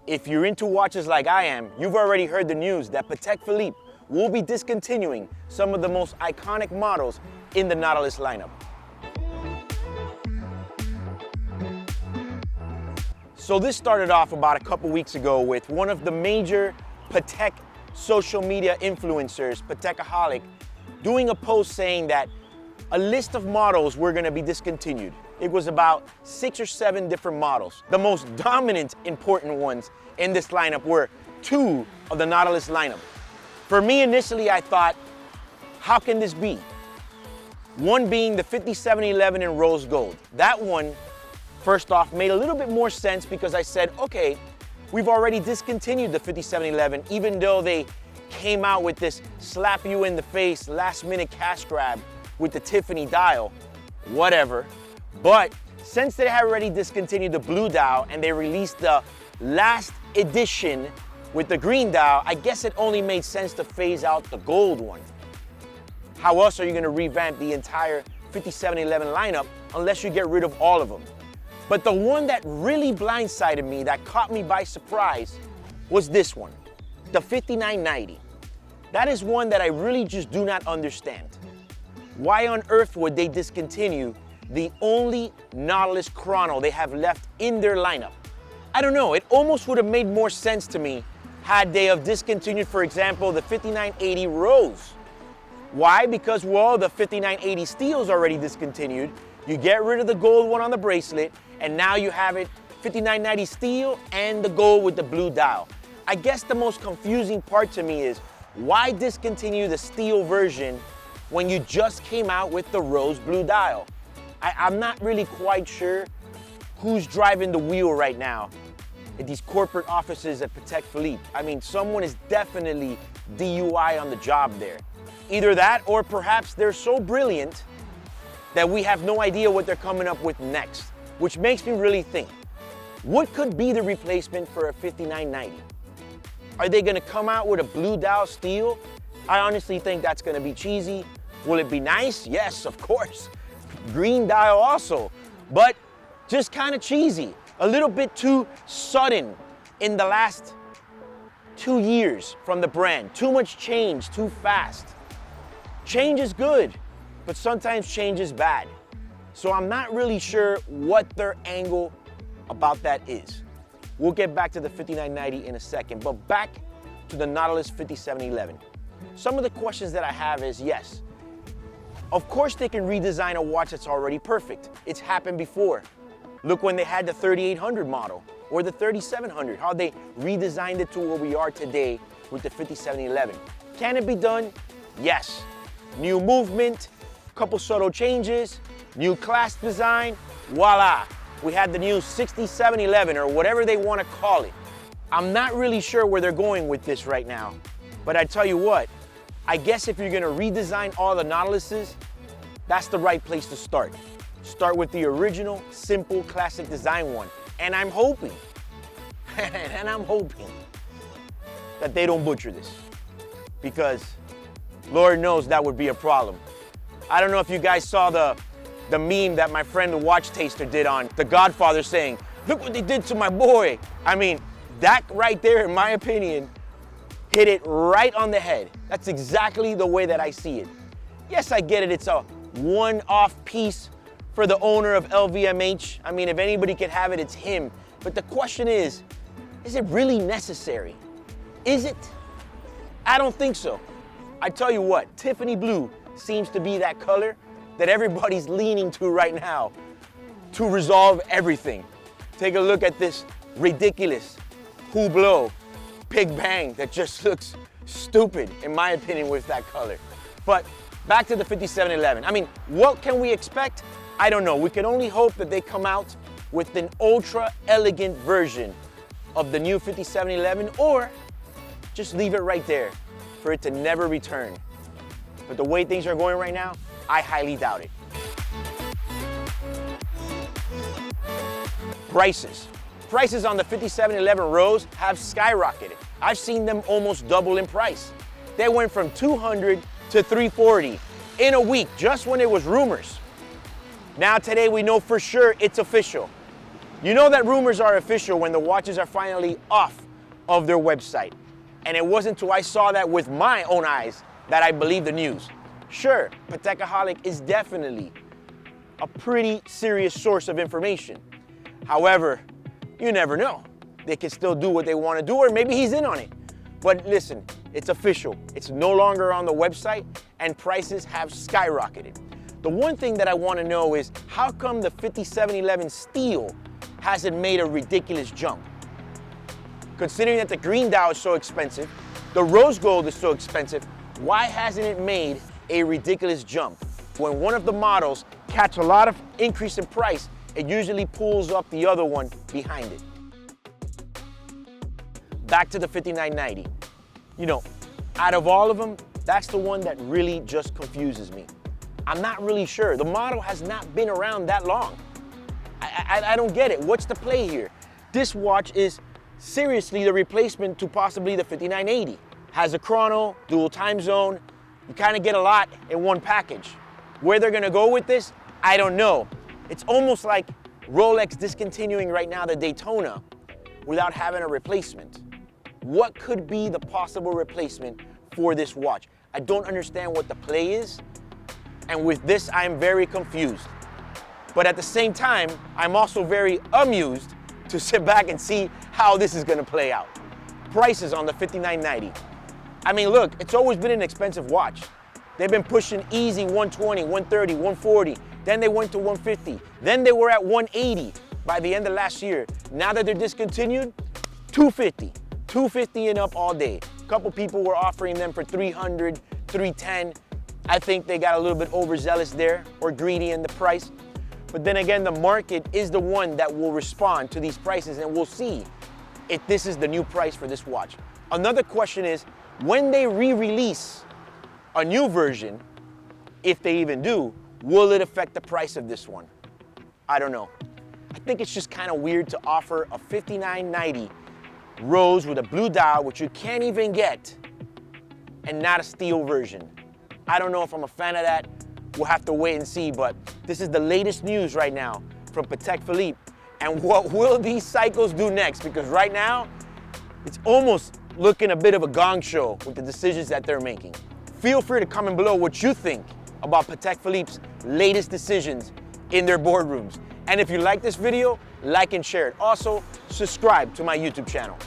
If you're into watches like I am, you've already heard the news that Patek Philippe will be discontinuing some of the most iconic models in the Nautilus lineup. So this started off about a couple weeks ago with one of the major Patek social media influencers, Patekaholic, doing a post saying that a list of models were going to be discontinued. It was about 6 or 7 different models. The most dominant important ones in this lineup were 2 of the Nautilus lineup. For me, initially, I thought, how can this be? One being the 5711 in rose gold. That one, first off, made a little bit more sense because I said, okay, we've already discontinued the 5711, even though they came out with this slap you in the face last minute cash grab with the Tiffany dial, whatever. But since they had already discontinued the blue dial and they released the last edition with the green dial, I guess it only made sense to phase out the gold one. How else are you gonna revamp the entire 5711 lineup unless you get rid of all of them? But the one that really blindsided me, that caught me by surprise, was this one, the 5990. That is one that I really just do not understand. Why on earth would they discontinue the only Nautilus chrono they have left in their lineup? I don't know, it almost would have made more sense to me had they have discontinued, for example, the 5980 rose. Why? Because, well, the 5980 steel is already discontinued. You get rid of the gold one on the bracelet, and now you have it 5990 steel and the gold with the blue dial. I guess the most confusing part to me is, why discontinue the steel version when you just came out with the rose blue dial? I'm not really quite sure who's driving the wheel right now at these corporate offices at Patek Philippe. I mean, someone is definitely DUI on the job there. Either that, or perhaps they're so brilliant that we have no idea what they're coming up with next, which makes me really think, what could be the replacement for a 5990? Are they gonna come out with a blue dial steel? I honestly think that's gonna be cheesy. Will it be nice? Yes, of course. Green dial also, but just kind of cheesy. A little bit too sudden in the last 2 years from the brand. Too much change, too fast. Change is good, but sometimes change is bad. So I'm not really sure what their angle about that is. We'll get back to the 5990 in a second, but back to the Nautilus 5711. Some of the questions that I have is, yes, of course they can redesign a watch that's already perfect. It's happened before. Look when they had the 3800 model or the 3700, how they redesigned it to where we are today with the 5711. Can it be done? Yes. New movement, couple subtle changes, new clasp design, voila. We had the new 6711 or whatever they want to call it. I'm not really sure where they're going with this right now, but I tell you what, I guess if you're gonna redesign all the Nautiluses, that's the right place to start. Start with the original, simple, classic design one. And I'm hoping, that they don't butcher this, because Lord knows that would be a problem. I don't know if you guys saw the meme that my friend the watch taster did on The Godfather saying, look what they did to my boy. I mean, that right there, in my opinion, hit it right on the head. That's exactly the way that I see it. Yes, I get it, it's a one-off piece for the owner of LVMH. I mean, if anybody can have it, it's him. But the question is it really necessary? Is it? I don't think so. I tell you what, Tiffany blue seems to be that color that everybody's leaning to right now to resolve everything. Take a look at this ridiculous Hublot Big Bang that just looks stupid, in my opinion, with that color. But back to the 5711. I mean, what can we expect? I don't know. We can only hope that they come out with an ultra elegant version of the new 5711, or just leave it right there for it to never return. But the way things are going right now, I highly doubt it. Prices. Prices on the 5711 Rose have skyrocketed. I've seen them almost double in price. They went from $200 to $340 in a week, just when it was rumors. Now today we know for sure it's official. You know that rumors are official when the watches are finally off of their website. And it wasn't until I saw that with my own eyes that I believed the news. Sure, Patekaholic is definitely a pretty serious source of information. However, you never know. They can still do what they want to do, or maybe he's in on it. But listen, it's official. It's no longer on the website, and prices have skyrocketed. The one thing that I want to know is, how come the 5711 steel hasn't made a ridiculous jump? Considering that the green Dow is so expensive, the rose gold is so expensive, why hasn't it made a ridiculous jump? When one of the models catch a lot of increase in price, it usually pulls up the other one behind it. Back to the 5990. You know, out of all of them, that's the one that really just confuses me. I'm not really sure. The model has not been around that long. I don't get it. What's the play here? This watch is seriously the replacement to possibly the 5980. Has a chrono, dual time zone. You kind of get a lot in one package. Where they're gonna go with this, I don't know. It's almost like Rolex discontinuing right now the Daytona without having a replacement. What could be the possible replacement for this watch? I don't understand what the play is, and with this, I'm very confused. But at the same time, I'm also very amused to sit back and see how this is gonna play out. Prices on the 5990. I mean, look, it's always been an expensive watch. They've been pushing easy 120, 130, 140. Then they went to 150. Then they were at 180 by the end of last year. Now that they're discontinued, 250. 250 and up all day. A couple people were offering them for 300, 310. I think they got a little bit overzealous there or greedy in the price. But then again, the market is the one that will respond to these prices, and we'll see if this is the new price for this watch. Another question is, when they re-release a new version, if they even do, will it affect the price of this one? I don't know. I think it's just kind of weird to offer a 5990 rose with a blue dial, which you can't even get, and not a steel version. I don't know if I'm a fan of that. We'll have to wait and see, but this is the latest news right now from Patek Philippe. And what will these cycles do next? Because right now, it's almost looking a bit of a gong show with the decisions that they're making. Feel free to comment below what you think about Patek Philippe's latest decisions in their boardrooms. And if you like this video, like and share it. Also, subscribe to my YouTube channel.